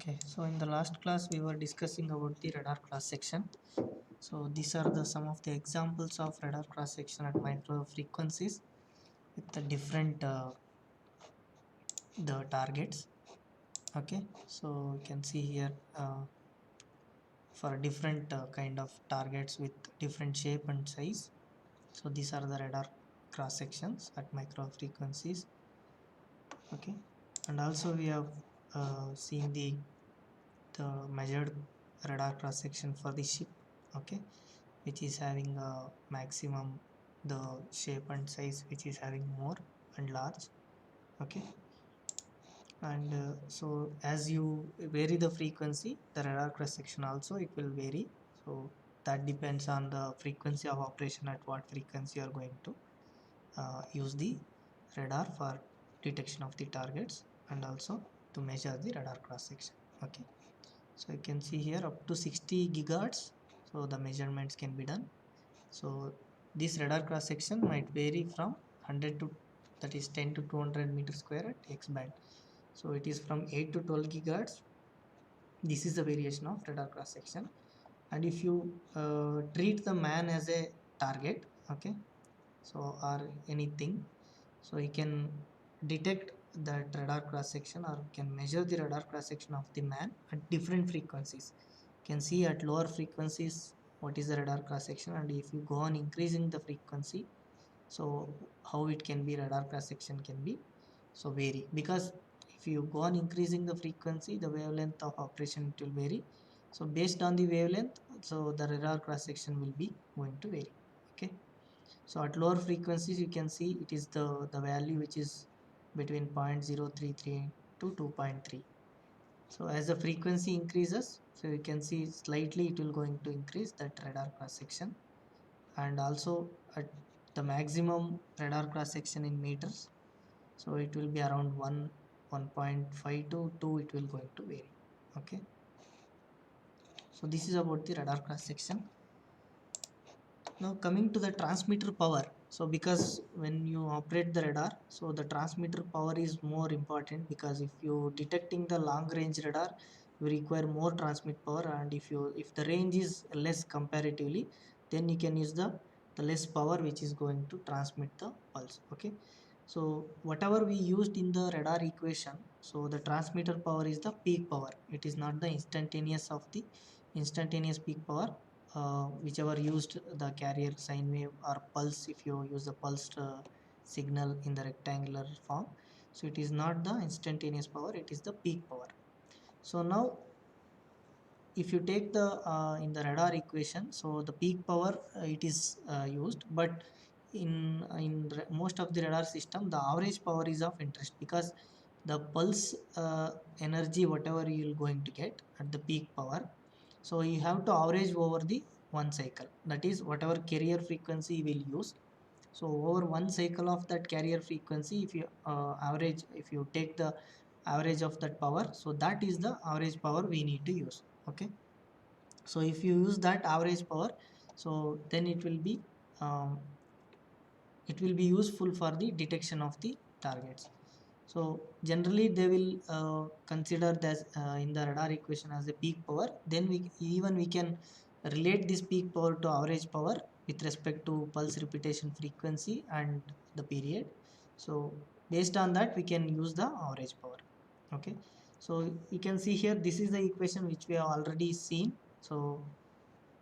Okay, so in the last class we were discussing about the radar cross section. So these are the some of the examples of radar cross section at micro frequencies with the different the targets. Okay, so you can see here for different kind of targets with different shape and size. So these are the radar cross sections at micro frequencies. Okay, and also we have seen the measured radar cross section for the ship. Okay, which is having a maximum the shape and size which is having more and large. Okay, and so as you vary the frequency, the radar cross section also it will vary. So that depends on the frequency of operation, at what frequency you are going to use the radar for detection of the targets and also to measure the radar cross section. Okay, so you can see here up to 60 gigahertz, so the measurements can be done. So this radar cross section might vary from 100 to, that is 10 to 200 meter square at X band. So it is from 8 to 12 gigahertz. This is the variation of radar cross section. And if you treat the man as a target, okay, so or anything, so you can detect that radar cross section or can measure the radar cross section of the man at different frequencies. You can see at lower frequencies what is the radar cross section, and if you go on increasing the frequency, so how it can be radar cross section can be so vary, because if you go on increasing the frequency, the wavelength of operation it will vary. So based on the wavelength, so the radar cross section will be going to vary. Okay, so at lower frequencies you can see it is the value which is between 0.033 to 2.3. so as the frequency increases, so you can see slightly it will going to increase that radar cross section. And also at the maximum radar cross section in meters, so it will be around 1.5 to 2 it will going to vary. Okay, so this is about the radar cross section. Now coming to the transmitter power, so because when you operate the radar, so the transmitter power is more important, because if you detecting the long range radar, you require more transmit power, and if the range is less comparatively, then you can use the less power which is going to transmit the pulse. Okay, so whatever we used in the radar equation, so the transmitter power is the peak power, it is not the instantaneous of the instantaneous peak power, whichever used the carrier sine wave or pulse. If you use the pulsed signal in the rectangular form, so it is not the instantaneous power, it is the peak power. So now if you take the in the radar equation, so the peak power it is used, but in most of the radar system the average power is of interest, because the pulse energy whatever you will going to get at the peak power, so you have to average over the one cycle, that is whatever carrier frequency you will use. So over one cycle of that carrier frequency, if you average, if you take the average of that power, so that is the average power we need to use. Okay, so if you use that average power, so then um, it will be useful for the detection of the targets. So generally they will consider that in the radar equation as a peak power, then we can relate this peak power to average power with respect to pulse repetition frequency and the period. So based on that we can use the average power. Okay, so you can see here this is the equation which we have already seen. So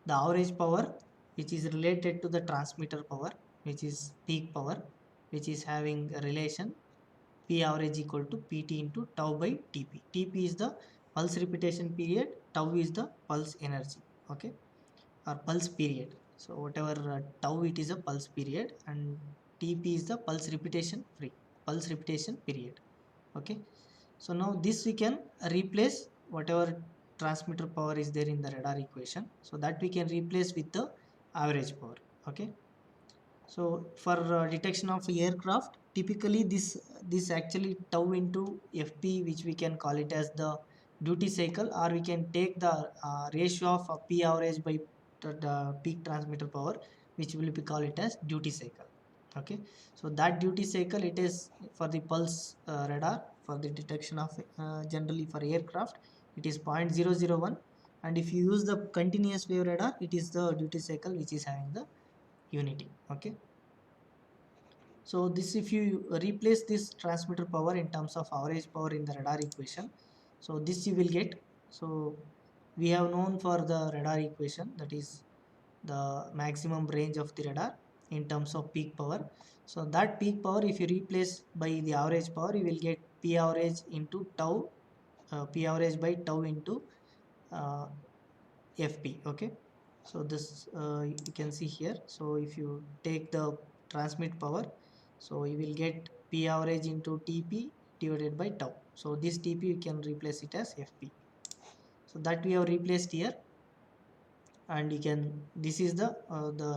the average power which is related to the transmitter power, which is peak power, which is having a relation P average equal to Pt into tau by Tp. Tp is the pulse repetition period, tau is the pulse energy. Okay, or pulse period. So whatever tau it is a pulse period, and Tp is the pulse repetition period. Okay, so now this we can replace whatever transmitter power is there in the radar equation, so that we can replace with the average power. Okay, so for detection of aircraft, typically this actually tau into fp, which we can call it as the duty cycle, or we can take the ratio of p average by the peak transmitter power, which will be call it as duty cycle. Okay, so that duty cycle it is for the pulse radar, for the detection of generally for aircraft, it is 0.001, and if you use the continuous wave radar, it is the duty cycle which is having the unity. Okay, so this, if you replace this transmitter power in terms of average power in the radar equation, so this you will get. So we have known for the radar equation, that is the maximum range of the radar in terms of peak power. So that peak power, if you replace by the average power, you will get P average into tau, P average by tau into uh, FP. Okay, so this you can see here. So if you take the transmit power, so you will get P average into TP divided by tau. So this TP you can replace it as FP. So that we have replaced here, and you can, this is the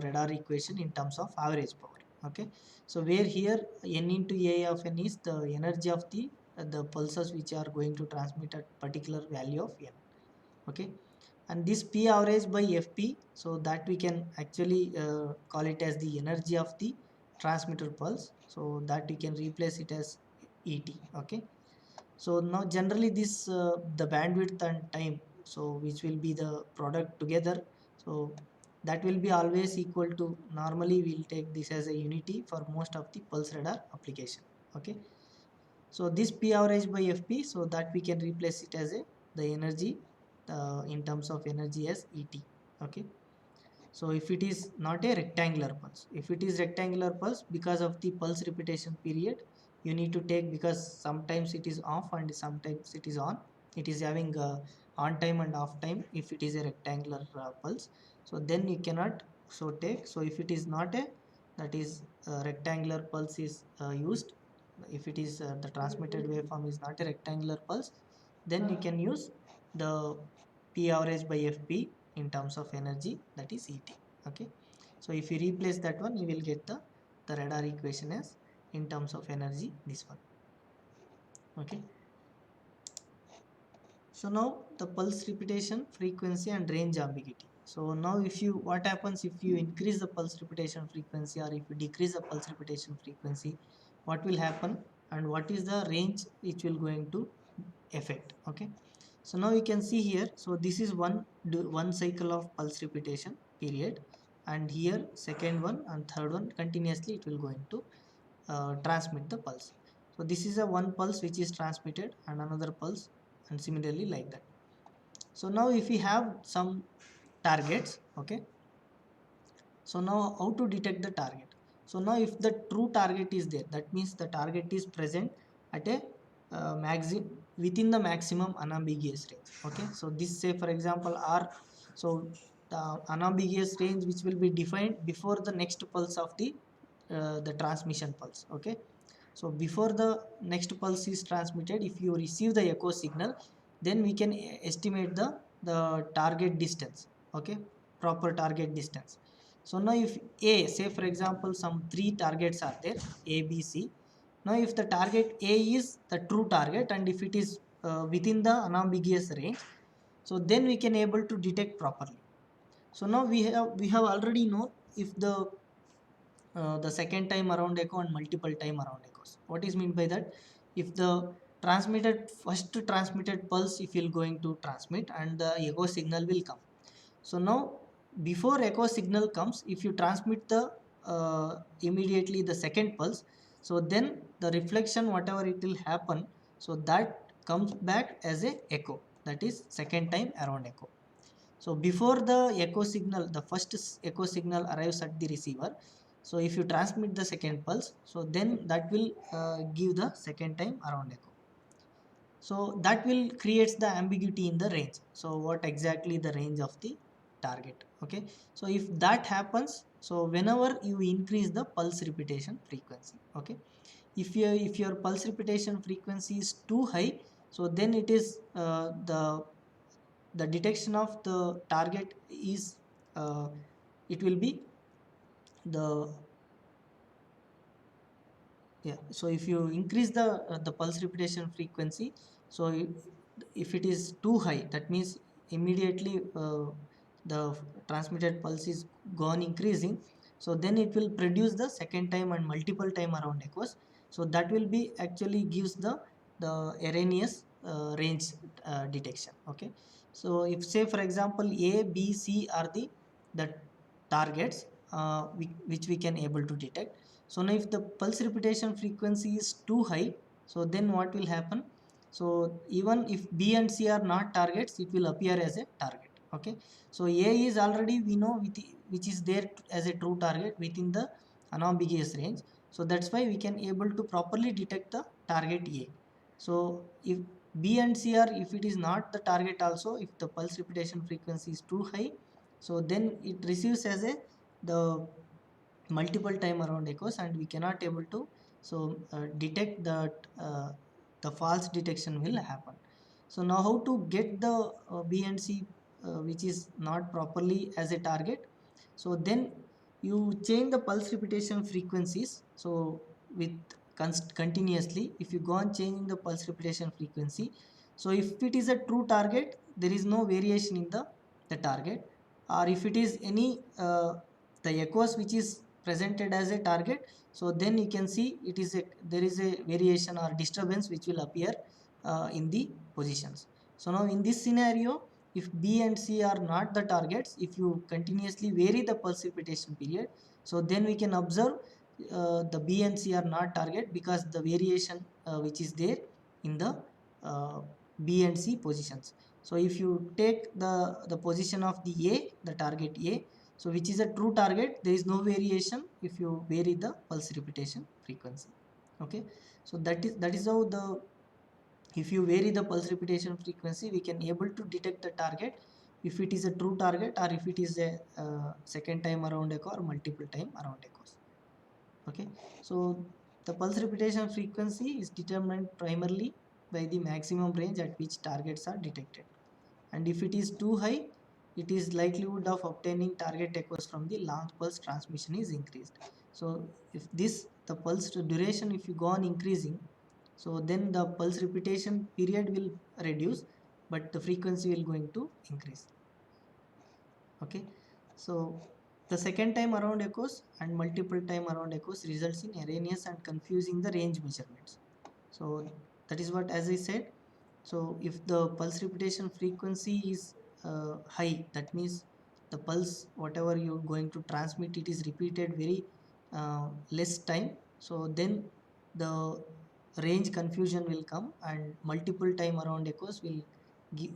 radar equation in terms of average power. Okay, so where here n into a of n is the energy of the pulses which are going to transmit at particular value of n. Okay, and this P average by FP, so that we can actually call it as the energy of the transmitter pulse, so that we can replace it as ET. Okay, so now generally this the bandwidth and time, so which will be the product together, so that will be always equal to, normally we'll take this as a unity for most of the pulse radar application. Okay, so this P average by FP, so that we can replace it as the energy in terms of energy as ET. Okay, so if it is not a rectangular pulse, if it is rectangular pulse, because of the pulse repetition period, you need to take, because sometimes it is off and sometimes it is on, it is having on time and off time if it is a rectangular pulse. So then you cannot so take. So if it is not a, that is rectangular pulse is used, if it is the transmitted waveform is not a rectangular pulse, then you can use the P average by FP in terms of energy, that is ET. Okay, so if you replace that one, you will get the radar equation as in terms of energy, this one. Okay, so now the pulse repetition frequency and range ambiguity. So now if you, what happens if you increase the pulse repetition frequency, or if you decrease the pulse repetition frequency, what will happen, and what is the range which will going to affect. Okay, so now you can see here, so this is one cycle of pulse repetition period, and here second one and third one continuously it will going to transmit the pulse. So this is a one pulse which is transmitted and another pulse, and similarly like that. So now if we have some targets, okay, so now how to detect the target? So now if the true target is there, that means the target is present at a within the maximum unambiguous range. Okay, so this, say for example R, so the unambiguous range which will be defined before the next pulse of the transmission pulse. Okay, so before the next pulse is transmitted, if you receive the echo signal, then we can estimate the target distance. Okay, proper target distance. So now if A, say for example some three targets are there, A, B, C. Now if the target A is the true target, and if it is within the unambiguous range, so then we can able to detect properly. So now we have already known if the second time around echo and multiple time around echoes. What is meant by that? If the first transmitted pulse, if you're going to transmit, and the echo signal will come. So now before echo signal comes, if you transmit the immediately the second pulse, so then the reflection whatever it will happen, so that comes back as a echo, that is second time around echo. So before the echo signal, the first echo signal arrives at the receiver, so if you transmit the second pulse, so then that will give the second time around echo. So that will creates the ambiguity in the range. So what exactly the range of the target. Okay, so if that happens, so whenever you increase the pulse repetition frequency, okay, if your pulse repetition frequency is too high, so then it is the detection of the target is it will be the, yeah, so if you increase the pulse repetition frequency, so if it is too high, that means immediately the transmitted pulse is gone increasing, so then it will produce the second time and multiple time around echoes. So that will be actually gives the erroneous range detection. Okay, so if say for example A, B, C are the targets which we can able to detect. So now if the pulse repetition frequency is too high, so then what will happen? So even if B and C are not targets, it will appear as a target. Okay, so A is already we know which is there as a true target within the unambiguous range. So that's why we can able to properly detect the target A. So if B and C are, if it is not the target also, if the pulse repetition frequency is too high, so then it receives as a the multiple time around echoes, and we cannot able to detect that the false detection will happen. So now how to get the B and C which is not properly as a target? So then you change the pulse repetition frequencies. So with continuously, if you go on changing the pulse repetition frequency, so if it is a true target, there is no variation in the target. Or if it is any the echoes which is presented as a target, so then you can see it is a there is a variation or disturbance which will appear in the positions. So now in this scenario, if B and C are not the targets, if you continuously vary the pulse repetition period, so then we can observe the B and C are not target because the variation which is there in the uh, B and C positions. So if you take the position of the A, the target A, so which is a true target, there is no variation if you vary the pulse repetition frequency. Okay, so that is how the if you vary the pulse repetition frequency, we can able to detect the target if it is a true target or if it is a second time around echo or multiple time around echoes. Okay, so the pulse repetition frequency is determined primarily by the maximum range at which targets are detected, and if it is too high, it is likelihood of obtaining target echoes from the long pulse transmission is increased. So if this the pulse duration, if you go on increasing, so then the pulse repetition period will reduce, but the frequency will going to increase. Okay, so the second time around echoes and multiple time around echoes results in erroneous and confusing the range measurements. So that is what, as I said, so if the pulse repetition frequency is high, that means the pulse whatever you're going to transmit, it is repeated very less time, so then the range confusion will come and multiple time around echoes will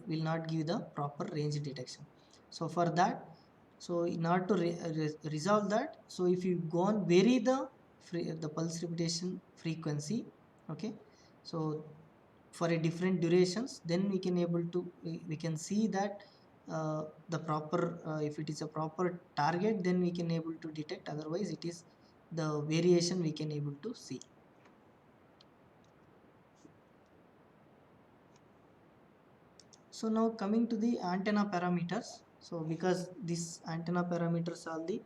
not give the proper range detection. So for that, so in order to resolve that, so if you go on vary the pulse repetition frequency, okay, so for a different durations, then we can able to we can see that the proper if it is a proper target, then we can able to detect, otherwise it is the variation we can able to see. So now coming to the antenna parameters, so because these antenna parameters are the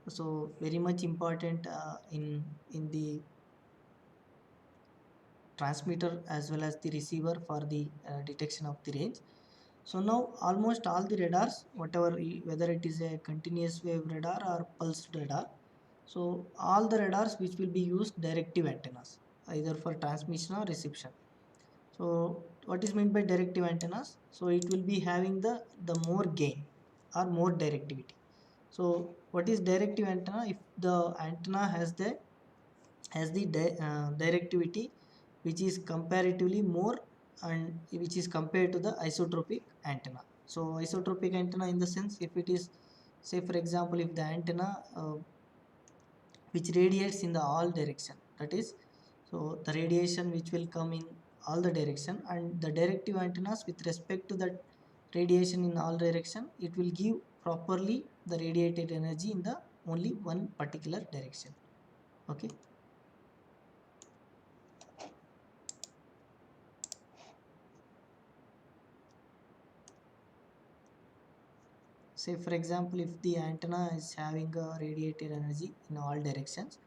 so very much important in the transmitter as well as the receiver for the detection of the range. So now almost all the radars, whatever whether it is a continuous wave radar or pulsed radar, so all the radars which will be used directive antennas either for transmission or reception. So what is meant by directive antennas? So it will be having the more gain or more directivity. So what is directive antenna? If the antenna has the directivity which is comparatively more and which is compared to the isotropic antenna. So isotropic antenna in the sense, if it is, say for example, if the antenna which radiates in the all direction, that is, so the radiation which will come in all the direction, and the directive antennas with respect to that radiation in all direction, it will give properly the radiated energy in the only one particular direction. Okay, say for example, if the antenna is having a radiated energy in all directions,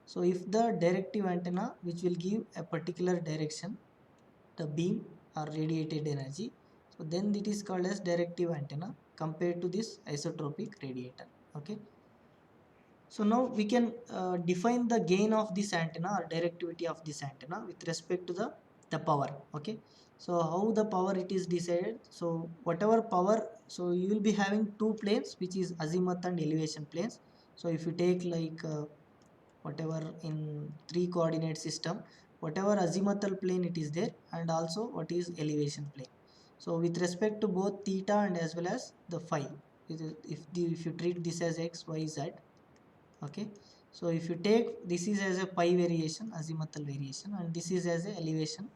so if the directive antenna which will give a particular direction the beam or radiated energy, so then it is called as directive antenna compared to this isotropic radiator. Okay, so now we can define the gain of this antenna or directivity of this antenna with respect to the power. Okay, So how the power it is decided? So whatever power, so you will be having two planes, which is azimuth and elevation planes. So if you take like whatever in three coordinate system, whatever azimuthal plane it is there, and also what is elevation plane. So with respect to both theta and as well as the phi, if you treat this as x, y, z, okay. So if you take this is as a pi variation, azimuthal variation, and this is as a elevation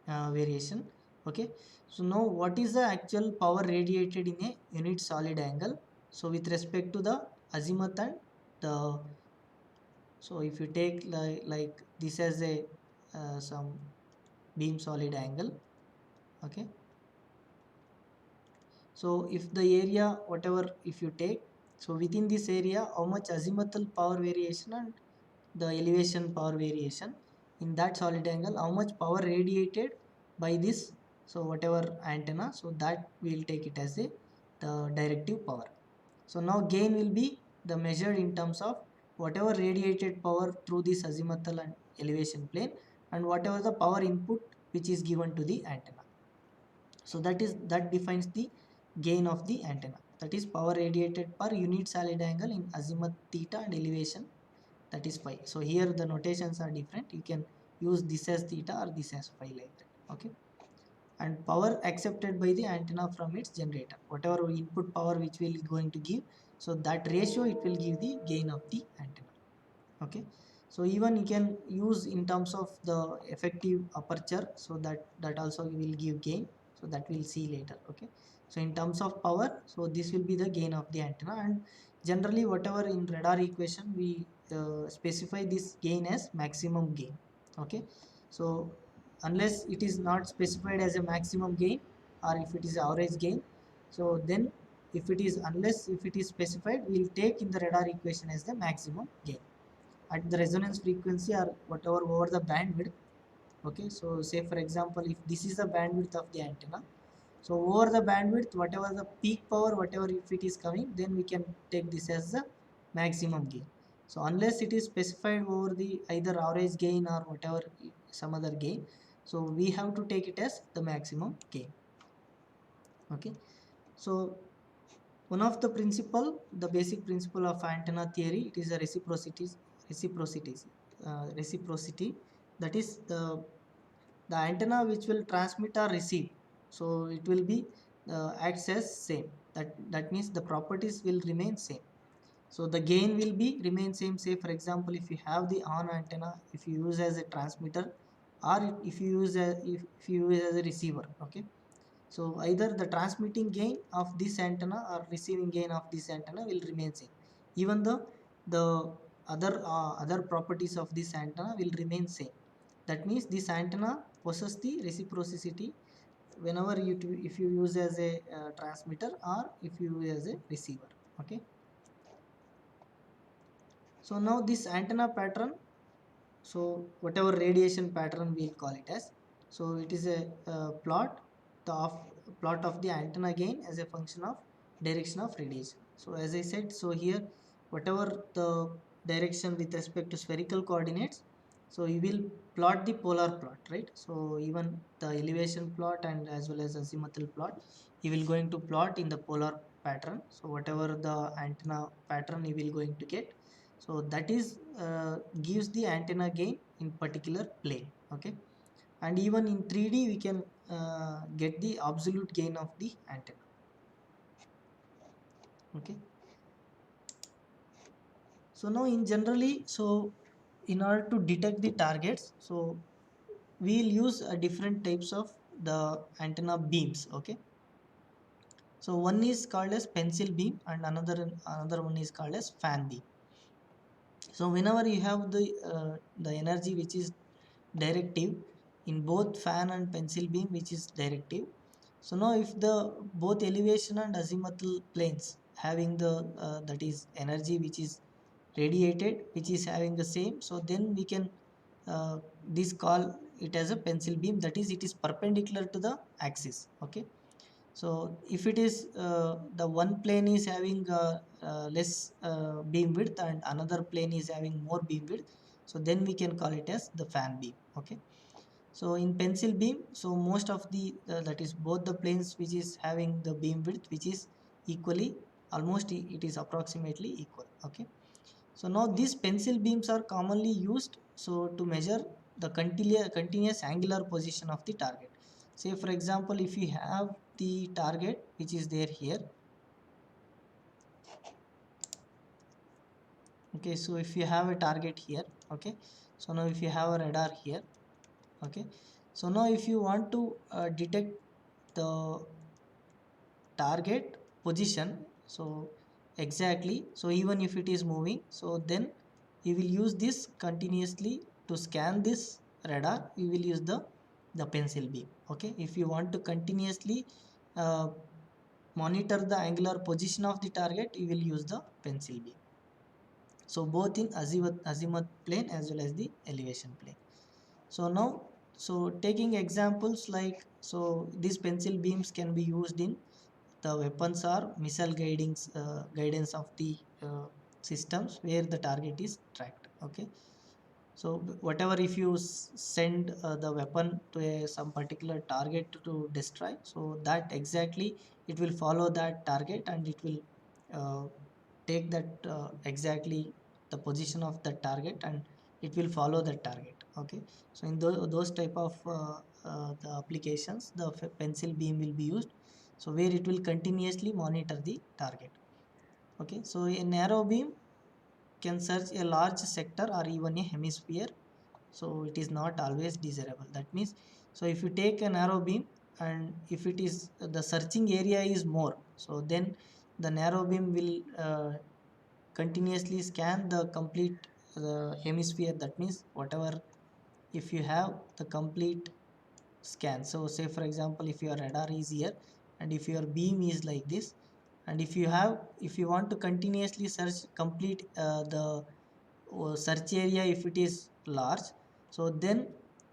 variation, okay. So now what is the actual power radiated in a unit solid angle? So with respect to the azimuth and the, so if you take like this as a some beam solid angle, okay. So if the area whatever if you take, so within this area how much azimuthal power variation and the elevation power variation in that solid angle, how much power radiated by this, so whatever antenna, so that we'll take it as a the directive power. So now gain will be the measured in terms of whatever radiated power through this azimuthal and elevation plane, and whatever the power input which is given to the antenna. So that defines the gain of the antenna, that is power radiated per unit solid angle in azimuth, theta, and elevation, that is phi. So here the notations are different, you can use this as theta or this as phi, like that, okay. And power accepted by the antenna from its generator, whatever input power which will going to give, so that ratio it will give the gain of the antenna, okay. So even you can use in terms of the effective aperture, so that also will give gain, so that we'll see later, okay. So in terms of power, so this will be the gain of the antenna, and generally whatever in radar equation we specify this gain as maximum gain, okay. So unless it is not specified as a maximum gain, or if it is average gain, so then if it is, unless if it is specified, we will take in the radar equation as the maximum gain at the resonance frequency or whatever over the bandwidth, okay. So say for example if this is the bandwidth of the antenna, so over the bandwidth whatever the peak power, whatever if it is coming, then we can take this as the maximum gain. So unless it is specified over the either average gain or whatever some other gain, so we have to take it as the maximum gain, okay. So one of the principle, the basic principle of antenna theory, it is a reciprocity reciprocity, that is the antenna which will transmit or receive, so it will be acts as same, that means the properties will remain same. So the gain will be remain same. Say for example if you have the on antenna, if you use as a transmitter, or if you use if you use as a receiver, okay. So either the transmitting gain of this antenna or receiving gain of this antenna will remain same, even though the other properties of this antenna will remain same. That means this antenna possesses the reciprocity whenever if you use as a transmitter or if you use as a receiver, okay. So now this antenna pattern, so whatever radiation pattern we'll call it as, so it is a plot of the antenna gain as a function of direction of radiation. So as I said, so here whatever the direction with respect to spherical coordinates, so you will plot the polar plot, right. So even the elevation plot and as well as azimuthal plot, you will going to plot in the polar pattern. So whatever the antenna pattern you will going to get, so that is gives the antenna gain in particular plane, okay. And even in 3D we can get the absolute gain of the antenna, okay. So now in generally, so in order to detect the targets, so we'll use different types of the antenna beams, okay. So one is called as pencil beam and another one is called as fan beam. So whenever you have the energy which is directive in both fan and pencil beam which is directive, so now if the both elevation and azimuthal planes having the that is energy which is radiated which is having the same, so then we can this call it as a pencil beam, that is it is perpendicular to the axis, okay. So if it is the one plane is having less beam width and another plane is having more beam width, so then we can call it as the fan beam, okay. So in pencil beam, so most of the that is both the planes which is having the beam width which is equally, almost it is approximately equal. Okay, so now these pencil beams are commonly used so to measure the continuous angular position of the target. Say for example, if you have the target which is there here. Okay, so if you have a target here, okay, so now if you have a radar here, okay, so now if you want to detect the target position, so exactly, so even if it is moving, so then you will use this continuously to scan this radar, you will use the pencil beam. Okay, if you want to continuously uh, monitor the angular position of the target, you will use the pencil beam. So both in azimuth plane as well as the elevation plane. So now, so taking examples like, so these pencil beams can be used in the weapons or missile guidance of the systems where the target is tracked. Okay, so whatever, if you send the weapon to some particular target to destroy, so that exactly it will follow that target and it will uh, take that exactly the position of the target and it will follow the target. Okay, so in those type of the applications, the pencil beam will be used, so where it will continuously monitor the target. Okay, so a narrow beam can search a large sector or even a hemisphere, so it is not always desirable. That means, so if you take a narrow beam and if it is the searching area is more, so then the narrow beam will continuously scan the complete hemisphere. That means whatever, if you have the complete scan, so say for example, if your radar is here and if your beam is like this, and if you want to continuously search complete the search area, if it is large, so then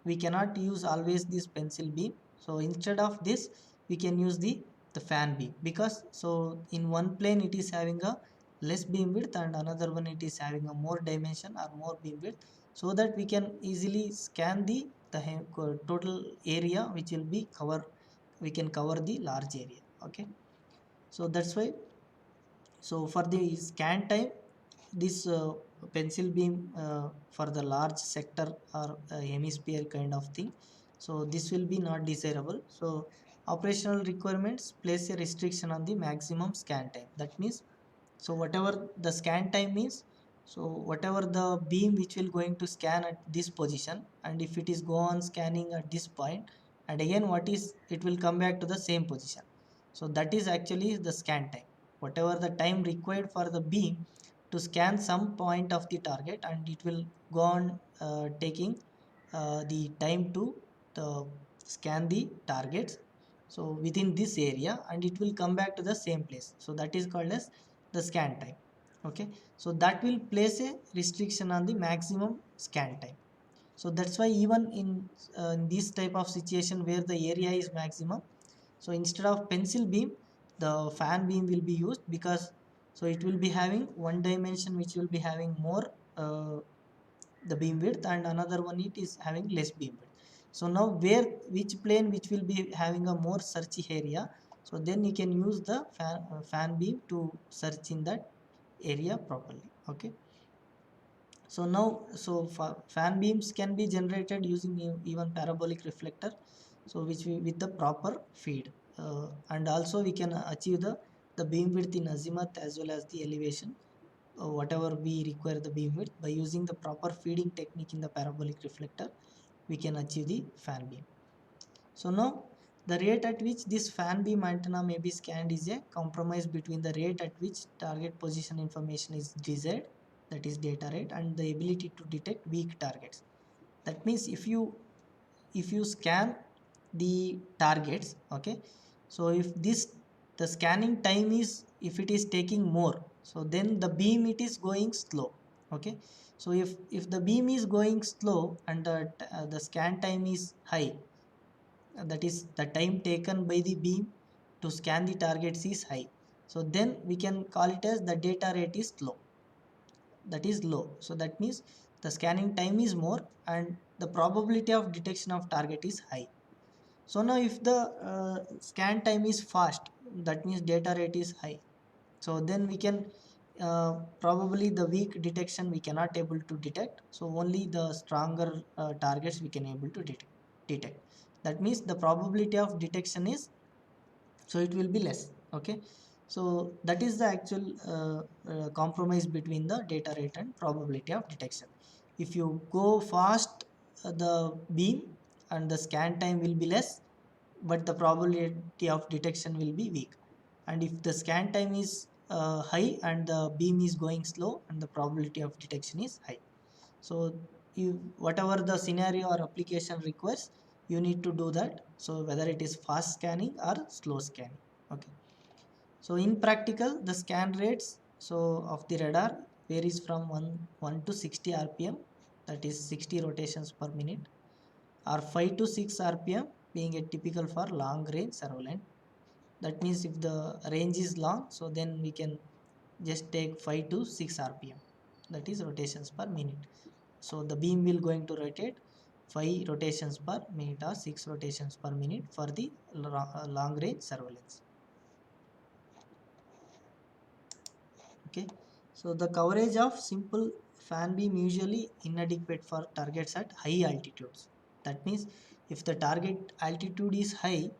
we cannot use always this pencil beam. So instead of this, we can use the fan beam, because so in one plane it is having a less beam width and another one it is having a more dimension or more beam width, so that we can easily scan the total area which will be cover, we can cover the large area. Okay, so that's why, so for the scan time, this pencil beam for the large sector or hemisphere kind of thing, so this will be not desirable. So operational requirements place a restriction on the maximum scan time. That means, so whatever the scan time means, so whatever the beam which will going to scan at this position, and if it is go on scanning at this point, and again what is, it will come back to the same position, so that is actually the scan time. Whatever the time required for the beam to scan some point of the target, and it will go on taking the time to the scan the targets, so within this area, and it will come back to the same place, so that is called as the scan time. Okay, so that will place a restriction on the maximum scan time. So that's why even in this type of situation where the area is maximum, so instead of pencil beam, the fan beam will be used, because so it will be having one dimension which will be having more uh, the beam width, and another one it is having less beam width. So now where, which plane which will be having a more searchy area, so then you can use the fan beam to search in that area properly. Okay, so now, so fan beams can be generated using even parabolic reflector, so which we with the proper feed, and also we can achieve the beam width in azimuth as well as the elevation, whatever we require the beam width, by using the proper feeding technique in the parabolic reflector, we can achieve the fan beam. So now, the rate at which this fan beam antenna may be scanned is a compromise between the rate at which target position information is desired, that is data rate, and the ability to detect weak targets. That means if you scan the targets, okay, so if this, the scanning time is, if it is taking more, so then the beam it is going slow. Okay, so if the beam is going slow and the scan time is high, that is the time taken by the beam to scan the targets is high, so then we can call it as the data rate is low, that is low. So that means the scanning time is more and the probability of detection of target is high. So now if the scan time is fast, that means data rate is high, so then we can probably the weak detection we cannot able to detect, so only the stronger targets we can able to detect. That means the probability of detection is, so it will be less. Okay, so that is the actual compromise between the data rate and probability of detection. If you go fast, the beam and the scan time will be less, but the probability of detection will be weak. And if the scan time is high and the beam is going slow, and the probability of detection is high. So you, whatever the scenario or application requires, you need to do that, so whether it is fast scanning or slow scanning. Okay, so in practical the scan rates so of the radar varies from 1 to 60 rpm, that is 60 rotations per minute, or 5 to 6 rpm being a typical for long range surveillance. That means if the range is long, so then we can just take 5 to 6 rpm, that is rotations per minute. So the beam will going to rotate 5 rotations per minute or 6 rotations per minute for the long range surveillance. Okay, so the coverage of simple fan beam usually inadequate for targets at high altitudes. That means if the target altitude is high,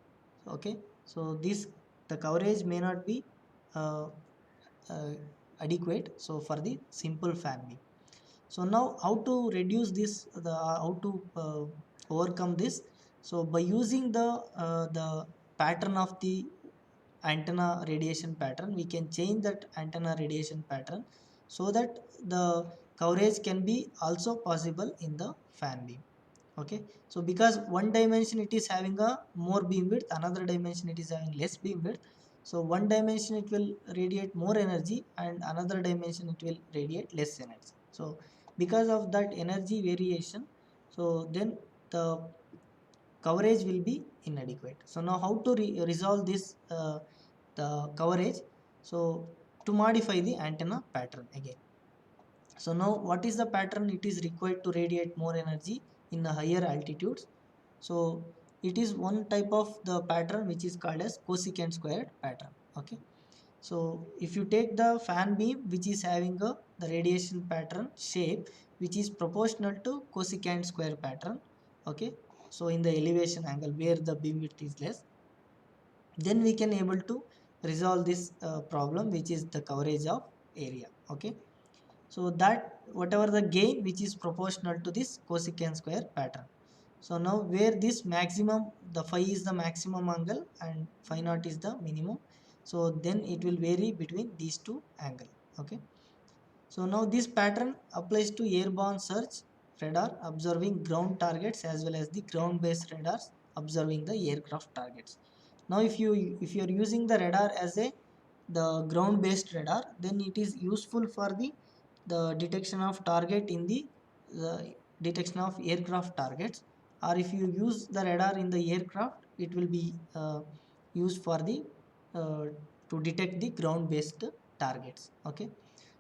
okay, so this, the coverage may not be uh, uh, adequate, so for the simple fan beam. So now how to reduce this, the how to overcome this? So by using the pattern of the antenna radiation pattern, we can change that antenna radiation pattern so that the coverage can be also possible in the fan beam. Okay, so because one dimension it is having a more beam width, another dimension it is having less beam width, so one dimension it will radiate more energy and another dimension it will radiate less energy. So because of that energy variation, so then the coverage will be inadequate. So now how to resolve this the coverage? So to modify the antenna pattern again. So now what is the pattern it is required to radiate more energy in the higher altitudes? So it is one type of the pattern which is called as cosecant squared pattern. Okay, so if you take the fan beam which is having the radiation pattern shape which is proportional to cosecant square pattern. Okay, so in the elevation angle where the beam width is less, then we can able to resolve this problem, which is the coverage of area. Okay, so that whatever the gain which is proportional to this cosecant square pattern. So now where this maximum, the phi is the maximum angle and phi naught is the minimum, so then it will vary between these two angle. Okay, so now this pattern applies to airborne search radar observing ground targets as well as the ground based radars observing the aircraft targets. Now if you are using the radar as a the ground based radar, then it is useful for the detection of target in the detection of aircraft targets. Or if you use the radar in the aircraft, it will be used for the uh, to detect the ground based targets. Okay,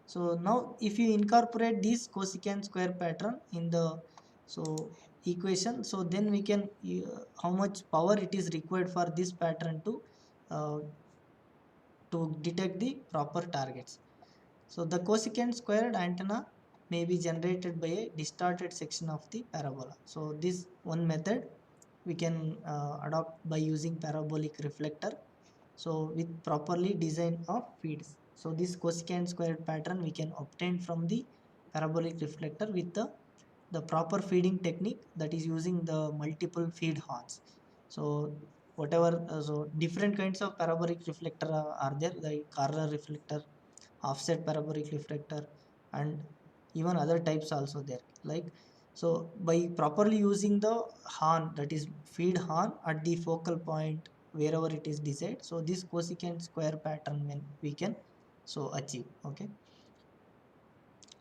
so now if you incorporate this cosecant square pattern in the so equation, so then we can how much power it is required for this pattern uh, to detect the proper targets. So the cosecant squared antenna may be generated by a distorted section of the parabola. So this one method we can adopt by using parabolic reflector, so with properly design of feeds. So this cosecant squared pattern we can obtain from the parabolic reflector with the proper feeding technique, that is using the multiple feed horns. So whatever so different kinds of parabolic reflector are there, like corner reflector, offset parabolic reflector, and even other types also there. Like, so by properly using the horn, that is feed horn at the focal point wherever it is desired, so this cosecant square pattern when we can so achieve. Okay,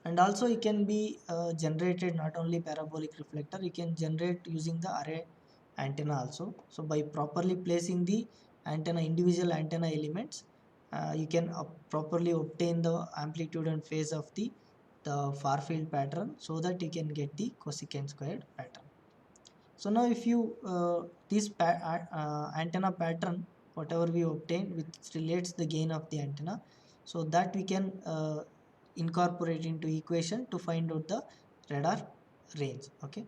and also it can be generated not only parabolic reflector, you can generate using the array antenna also. So by properly placing the antenna individual antenna elements, you can properly obtain the amplitude and phase of the far field pattern, so that you can get the cosecant squared pattern. So now if you this antenna pattern, whatever we obtain which relates the gain of the antenna, so that we can incorporate into equation to find out the radar range. Okay,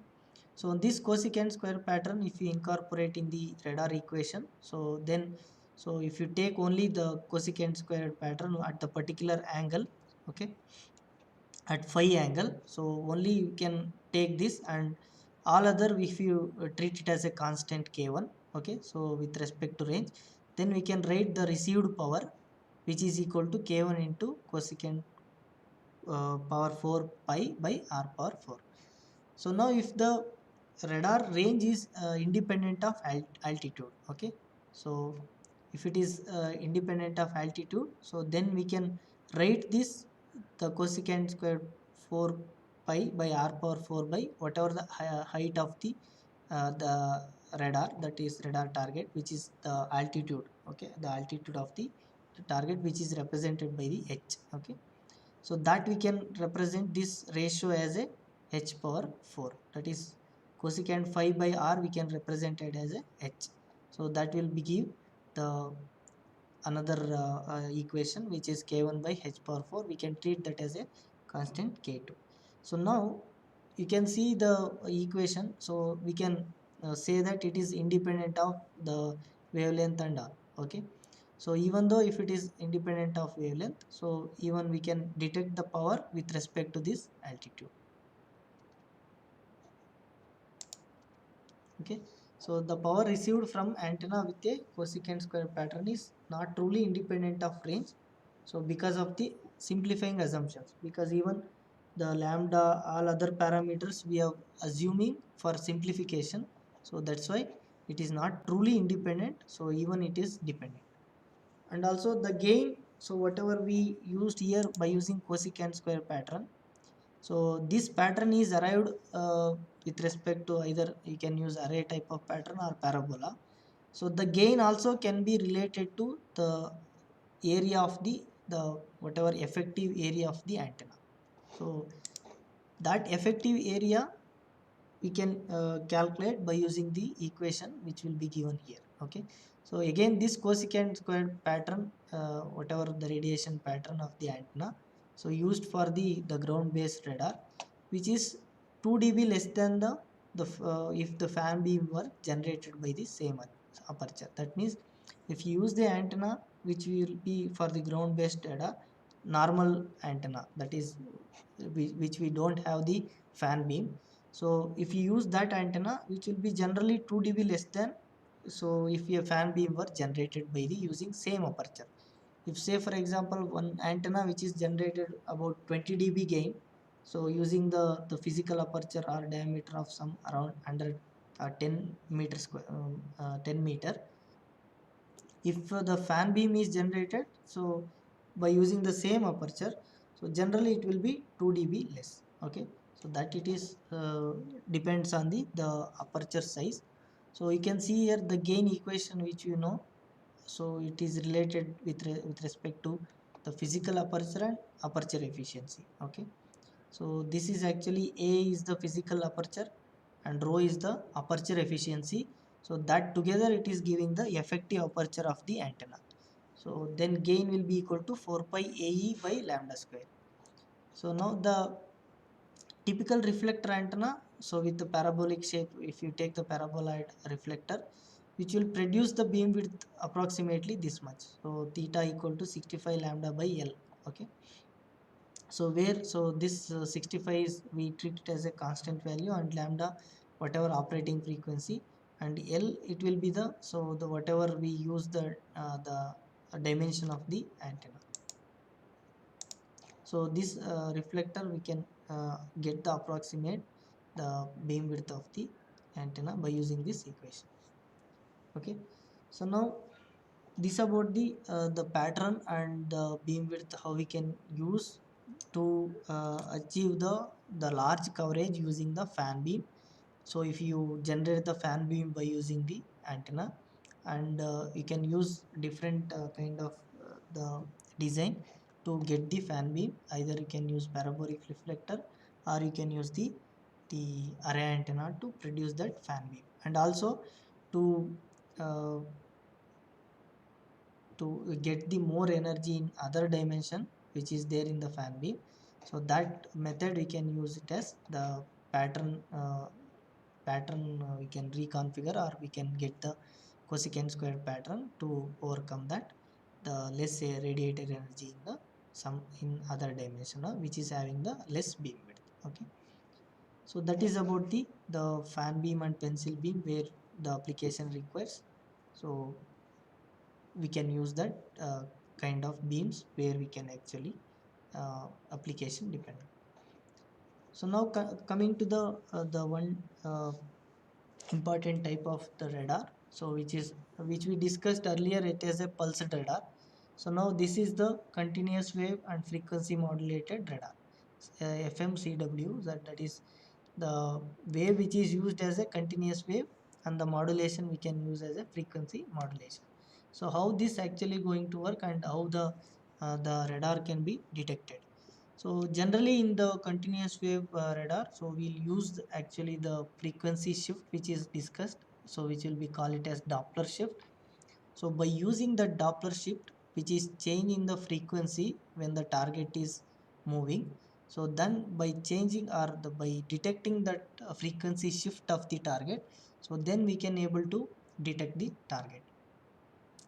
so this cosecant square pattern, if you incorporate in the radar equation, so then, so if you take only the cosecant square pattern at the particular angle, okay, at phi angle, so only you can take this, and all other if you treat it as a constant k1. Okay, so with respect to range, then we can write the received power, which is equal to k1 into cosecant power 4 pi by r power 4. So now if the radar range is independent of altitude, okay, so if it is independent of altitude, so then we can write this, the cosecant square 4 pi by r power 4 by whatever the height of the radar, that is radar target, which is the altitude. Okay, the altitude of the target, which is represented by the h. Okay, so that we can represent this ratio as a h power 4, that is cosecant 5 by r we can represent it as a h. So that will be give the another equation, which is k1 by h power 4. We can treat that as a constant k2. So now you can see the equation, so we can say that it is independent of the wavelength and all. Okay, so even though if it is independent of wavelength, so even we can detect the power with respect to this altitude. Okay, so the power received from antenna with a cosecant square pattern is not truly independent of range, so because of the simplifying assumptions, because even the lambda, all other parameters we are assuming for simplification, so that's why it is not truly independent, so even it is dependent. And also the gain, so whatever we used here by using cosecant square pattern, so this pattern is arrived with respect to either you can use array type of pattern or parabola. So the gain also can be related to the area of the whatever effective area of the antenna. So that effective area we can calculate by using the equation which will be given here. Okay, so again this cosecant squared pattern, whatever the radiation pattern of the antenna, so used for the ground based radar, which is 2 dB less than if the fan beam were generated by the same aperture. That means if you use the antenna which will be for the ground based radar, normal antenna, that is which we don't have the fan beam, so if you use that antenna which will be generally 2 dB less than, so if a fan beam were generated by the using same aperture. If say for example one antenna which is generated about 20 dB gain, so using the physical aperture or diameter of some around 100 10 meter square, 10 meter, if the fan beam is generated, so by using the same aperture, so generally it will be 2 dB less. Okay, so that it is depends on the aperture size. So you can see here the gain equation which you know, so it is related with respect to the physical aperture and aperture efficiency. Okay, so this is actually A is the physical aperture and rho is the aperture efficiency. So that together it is giving the effective aperture of the antenna. So then gain will be equal to 4 pi AE by lambda square. So now the typical reflector antenna, so with the parabolic shape, if you take the paraboloid reflector, which will produce the beam width approximately this much, so theta equal to 65 lambda by L. Okay, so where, so this 65 is we treat it as a constant value, and lambda whatever operating frequency, and L it will be the, so the whatever we use the dimension of the antenna. So this reflector we can get the approximate the beam width of the antenna by using this equation. Okay, so now this about the pattern and the beam width, how we can use to achieve the large coverage using the fan beam. So if you generate the fan beam by using the antenna, and you can use different kind of the design to get the fan beam, either you can use parabolic reflector or you can use the the array antenna to produce that fan beam, and also to uh, get the more energy in other dimension which is there in the fan beam. So that method we can use it as the pattern we can reconfigure, or we can get the cosecant square pattern to overcome that the less radiated energy in the some in other dimension which is having the less beam width. Okay, so that is about the fan beam and pencil beam where the application requires. So we can use that kind of beams where we can actually application dependent. So now coming to the one important type of the radar, so which we discussed earlier, it is a pulsed radar. So now this is the continuous wave and frequency modulated radar, FMCW. That is the wave which is used as a continuous wave, and the modulation we can use as a frequency modulation. So how this actually going to work, and how the radar can be detected. So generally in the continuous wave radar, so we'll use actually the frequency shift which is discussed. So which will be call it as Doppler shift. So by using the Doppler shift, which is change in the frequency when the target is moving. So then by changing, or by detecting that frequency shift of the target, so then we can able to detect the target.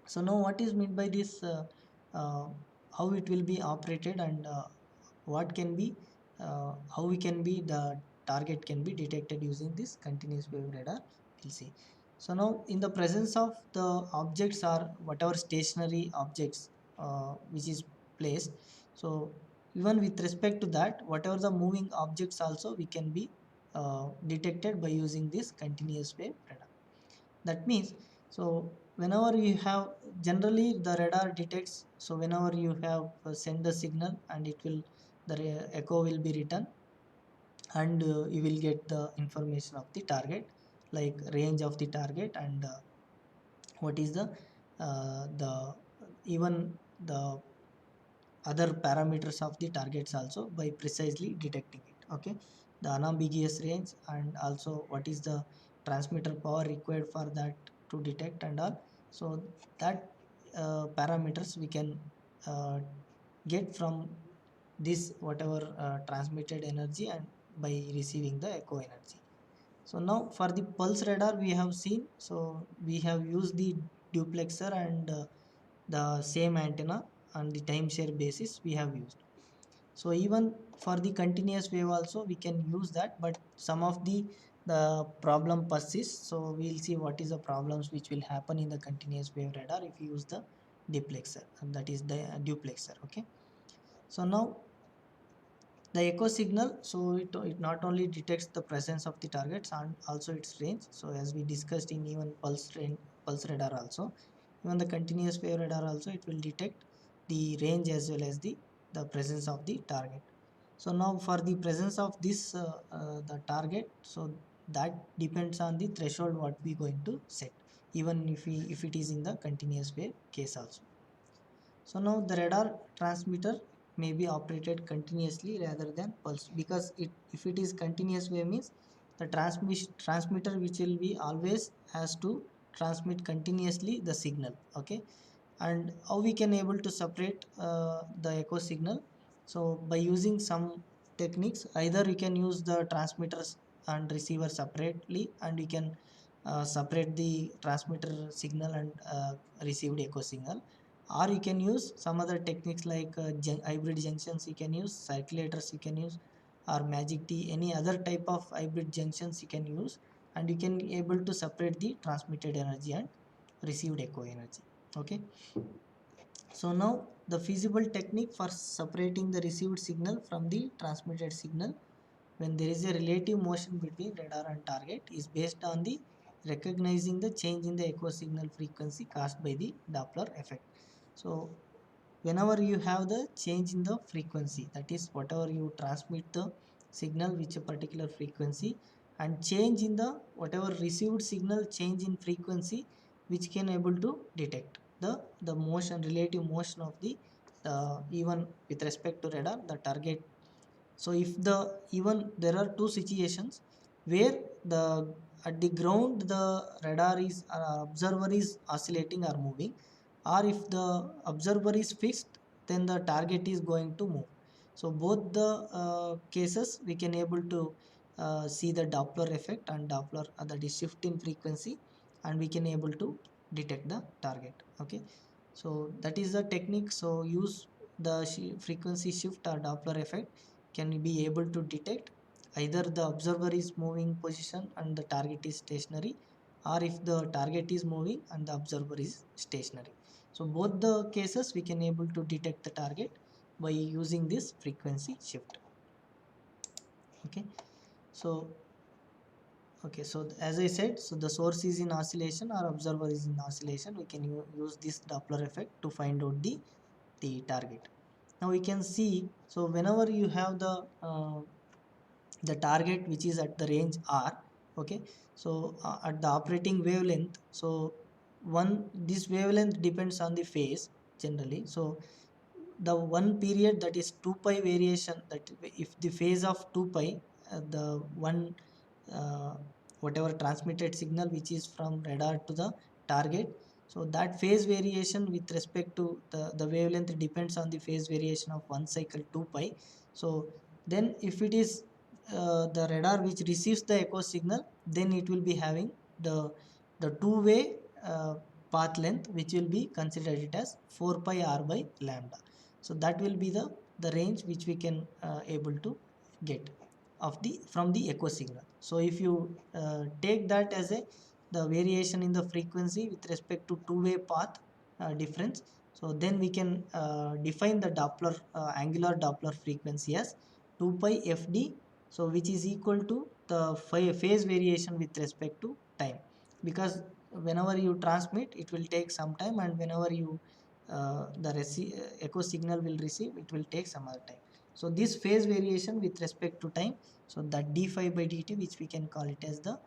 So now what is meant by this, uh, how it will be operated, and what can be, how we can be, the target can be detected using this continuous wave radar, we'll see. So now in the presence of the objects, or whatever stationary objects which is placed, so even with respect to that, whatever the moving objects also we can be detected by using this continuous wave radar. That means, so whenever you have, generally the radar detects, so whenever you have send the signal, and it will, the echo will be written, and you will get the information of the target, like range of the target, and what is the even the other parameters of the targets also, by precisely detecting it. Okay, the unambiguous range, and also what is the transmitter power required for that to detect and all. So that parameters we can uh, get from this whatever transmitted energy, and by receiving the echo energy. So now for the pulse radar we have seen, so we have used the duplexer, and the same antenna on the time share basis we have used. So even for the continuous wave also we can use that, but some of the problem persists. So we'll see what is the problems which will happen in the continuous wave radar if you use the duplexer, and that is the duplexer. Okay, so now the echo signal, so it not only detects the presence of the targets and also its range. So as we discussed in even pulse radar also, even the continuous wave radar also, it will detect the range as well as the presence of the target. So now for the presence of this the target, so that depends on the threshold what we going to set, even if it is in the continuous wave case also. So now the radar transmitter may be operated continuously rather than pulse, because if it is continuous wave means the transmitter which will be always has to transmit continuously the signal. Okay, and how we can able to separate the echo signal? So by using some techniques, either we can use the transmitters and receiver separately, and we can separate the transmitter signal and received echo signal, or you can use some other techniques like hybrid junctions you can use, circulators you can use, or magic T, any other type of hybrid junctions you can use, and you can able to separate the transmitted energy and received echo energy. Okay, so now the feasible technique for separating the received signal from the transmitted signal when there is a relative motion between radar and target is based on the recognizing the change in the echo signal frequency caused by the Doppler effect. So whenever you have the change in the frequency, that is whatever you transmit the signal which a particular frequency, and change in the whatever received signal change in frequency, which can able to detect the motion, relative motion of the even with respect to radar, the target So if the even there are two situations where the at the ground the radar is observer is oscillating or moving, or if the observer is fixed, then the target is going to move. So both the cases we can able to see the Doppler effect and Doppler that is shift in frequency, and we can able to detect the target. Okay, so that is the technique. So use the frequency shift or Doppler effect can be able to detect either the observer is moving position and the target is stationary, or if the target is moving and the observer is stationary. So both the cases we can able to detect the target by using this frequency shift. Okay, so as I said, so the source is in oscillation or observer is in oscillation, we can use this Doppler effect to find out the target. Now we can see, so whenever you have the target which is at the range r, okay, so at the operating wavelength, so this wavelength depends on the phase generally. So the one period that is 2 pi variation, that if the phase of 2 pi, the one uh, whatever transmitted signal which is from radar to the target, so that phase variation with respect to the wavelength depends on the phase variation of one cycle 2 pi. So then if it is the radar which receives the echo signal, then it will be having the two-way path length, which will be considered it as 4 pi r by lambda. So that will be the range which we can able to get of the from the echo signal. So if you take that as a the variation in the frequency with respect to two-way path difference, so then we can define the Doppler angular Doppler frequency as 2 pi fd, so which is equal to the phase variation with respect to time, because whenever you transmit it will take some time, and whenever you the echo signal will receive, it will take some other time. So this phase variation with respect to time, so that d phi by dt, which we can call it as the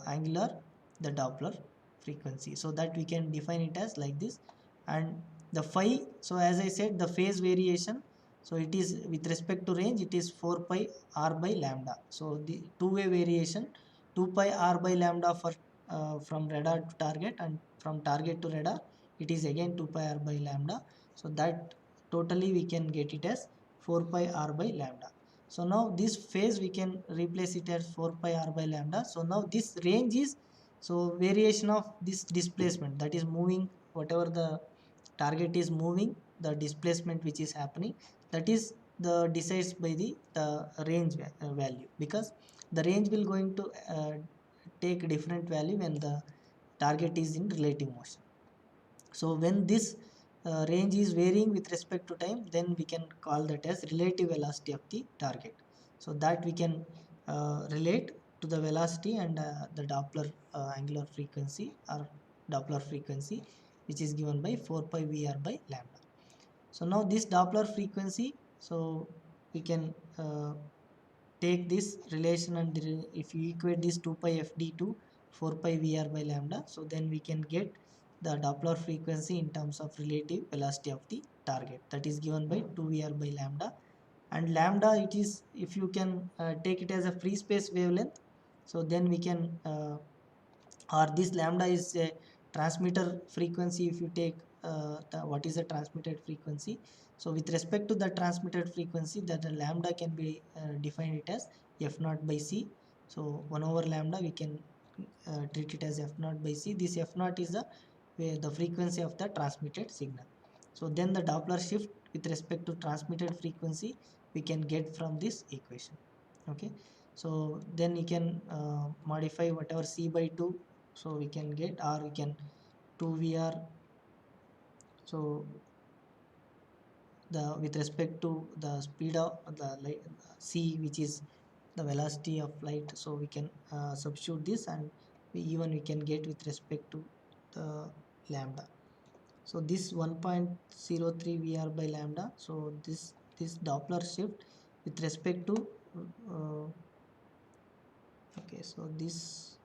angular the Doppler frequency, so that we can define it as like this. And the phi, so as I said, the phase variation, so it is with respect to range, it is 4 pi r by lambda. So the two-way variation 2 pi r by lambda for from radar to target, and from target to radar it is again 2 pi r by lambda. So that totally we can get it as 4 pi r by lambda. So now this phase we can replace it as 4 pi r by lambda. So now this range is, so variation of this displacement that is moving, whatever the target is moving, the displacement which is happening, that is the decides by the range value, because the range will going to take different value when the target is in relative motion. So when this range is varying with respect to time, then we can call that as relative velocity of the target. So that we can relate to the velocity and the Doppler angular frequency or Doppler frequency, which is given by 4 pi Vr by lambda. So now this Doppler frequency, so we can take this relation, and if you equate this 2 pi fd to 4 pi Vr by lambda, so then we can get the Doppler frequency in terms of relative velocity of the target, that is given by 2 Vr by lambda. And lambda, it is, if you can take it as a free space wavelength, so then we can or this lambda is a transmitter frequency. If you take what is the transmitted frequency, so with respect to the transmitted frequency, that the lambda can be defined it as f naught by c. So 1 over lambda we can treat it as f naught by c. This f naught is the frequency of the transmitted signal. So then the Doppler shift with respect to transmitted frequency we can get from this equation. Okay, so then you can modify whatever c by 2, so we can get, or we can 2 Vr, so the with respect to the speed of the light c, which is the velocity of light, so we can substitute this, and we can get with respect to the lambda. So this 1.03 Vr by lambda, so this Doppler shift with respect to uh, okay, so this,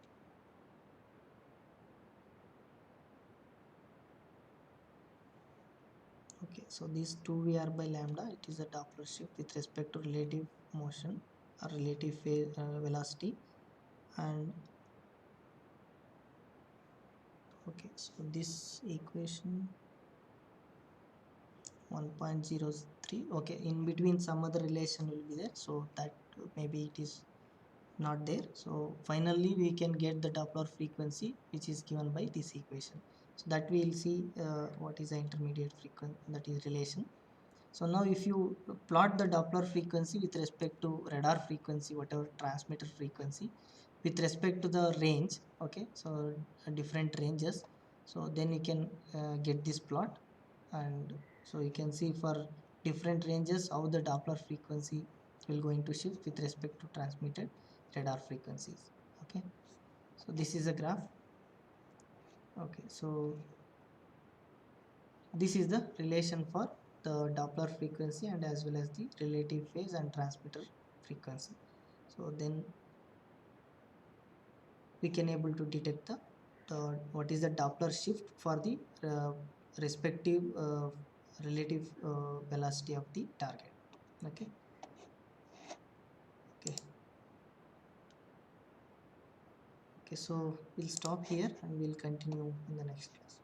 okay, so this 2 VR by lambda, it is a Doppler shift with respect to relative motion or relative velocity. And okay, so this equation 1.03, okay, in between some other relation will be there, so that maybe it is not there. So finally we can get the Doppler frequency which is given by this equation. So that we will see what is the intermediate frequency, that is relation. So now if you plot the Doppler frequency with respect to radar frequency, whatever transmitter frequency, with respect to the range, okay, so different ranges, so then you can get this plot. And so you can see for different ranges how the Doppler frequency will going to shift with respect to transmitted radar frequencies. Okay, so this is a graph. Okay, so this is the relation for the Doppler frequency and as well as the relative phase and transmitter frequency. So then we can able to detect the what is the Doppler shift for the respective relative velocity of the target. Okay. Okay. Okay, so we'll stop here and we'll continue in the next class.